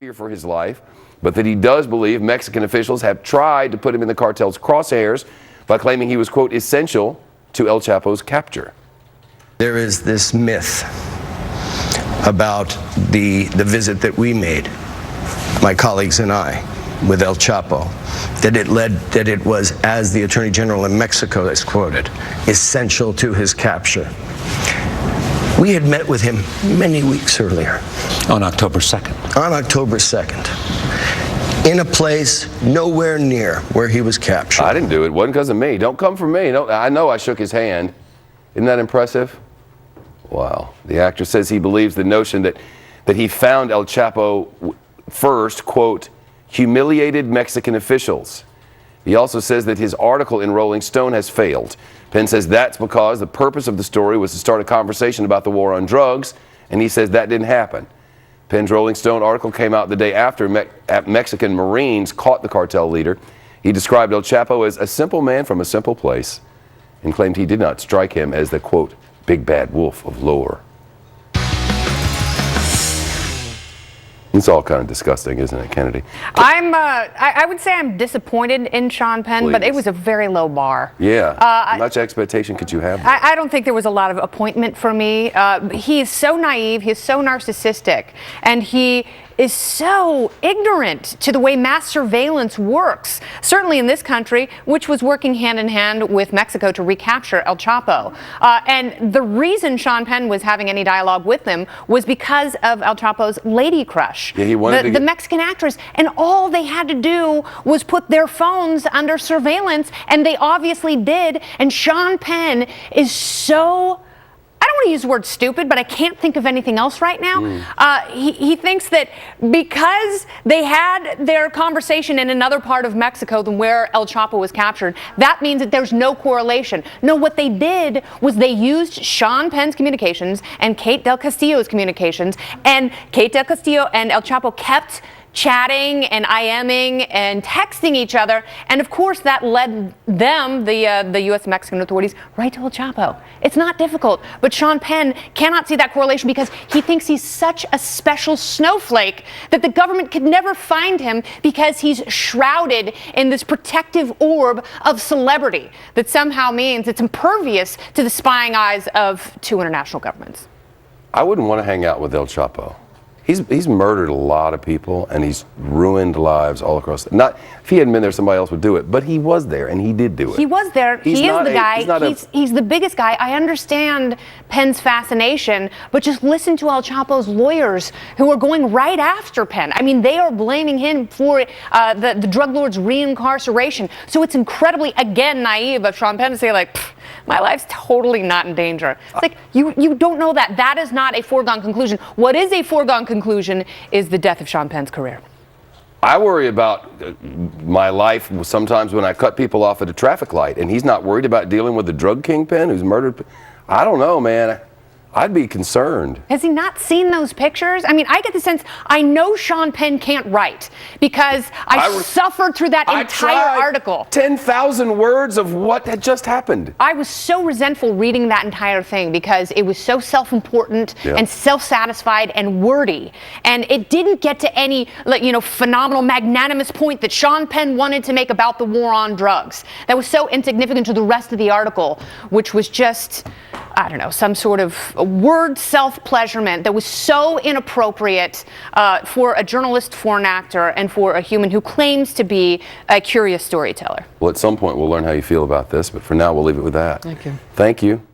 fear for his life, but that he does believe Mexican officials have tried to put him in the cartel's crosshairs by claiming he was, quote, essential to El Chapo's capture. There is this myth about the visit that we made, my colleagues and I, with El Chapo, that it was, as the Attorney General in Mexico is quoted, essential to his capture. We had met with him many weeks earlier. On October 2nd. On October 2nd. In a place nowhere near where he was captured. I didn't do it. It wasn't because of me. Don't come for me. No, I know I shook his hand. Isn't that impressive? Wow. The actor says he believes the notion that he found El Chapo first, quote, humiliated Mexican officials. He also says that his article in Rolling Stone has failed. Penn says that's because the purpose of the story was to start a conversation about the war on drugs, and he says that didn't happen. Penn's Rolling Stone article came out the day after Mexican Marines caught the cartel leader. He described El Chapo as a simple man from a simple place and claimed he did not strike him as the, quote, big bad wolf of lore. It's all kind of disgusting, isn't it, Kennedy? I would say I'm disappointed in Sean Penn, but it was a very low bar. Yeah. How much expectation could you have? I don't think there was a lot of appointment for me. He is so naive, he's so narcissistic, and he is so ignorant to the way mass surveillance works, certainly in this country, which was working hand in hand with Mexico to recapture El Chapo. And the reason Sean Penn was having any dialogue with them was because of El Chapo's lady crush, yeah, he wanted the Mexican actress. And all they had to do was put their phones under surveillance, and they obviously did. And Sean Penn is so, I don't want to use the word stupid, but I can't think of anything else right now. He thinks that because they had their conversation in another part of Mexico than where El Chapo was captured, that means that there's no correlation. No, what they did was they used Sean Penn's communications and Kate Del Castillo's communications, and Kate Del Castillo and El Chapo kept chatting and IMing and texting each other, and of course that led them, the U.S. Mexican authorities, right to El Chapo. It's not difficult, but Sean Penn cannot see that correlation because he thinks he's such a special snowflake that the government could never find him because he's shrouded in this protective orb of celebrity that somehow means it's impervious to the spying eyes of two international governments. I wouldn't want to hang out with El Chapo. He's murdered a lot of people, and he's ruined lives all across. Not if he hadn't been there, somebody else would do it. But he was there, and he did do it. He was there. He is the guy. He's the biggest guy. I understand Penn's fascination, but just listen to El Chapo's lawyers, who are going right after Penn. I mean, they are blaming him for the drug lord's reincarceration. So it's incredibly, again, naive of Sean Penn to say, like, my life's totally not in danger. It's like, you don't know that. That is not a foregone conclusion. What is a foregone conclusion is the death of Sean Penn's career. I worry about my life sometimes when I cut people off at a traffic light, and he's not worried about dealing with the drug kingpin who's murdered. I don't know, man. I'd be concerned. Has he not seen those pictures? I mean, I get the sense, I know Sean Penn can't write because I suffered through that entire article. 10,000 words of what had just happened. I was so resentful reading that entire thing because it was so self-important and self-satisfied and wordy. And it didn't get to any, phenomenal, magnanimous point that Sean Penn wanted to make about the war on drugs. That was so insignificant to the rest of the article, which was just, I don't know, some sort of word self-pleasurement that was so inappropriate for a journalist, for an actor, and for a human who claims to be a curious storyteller. Well, at some point we'll learn how you feel about this, but for now we'll leave it with that. Thank you. Thank you.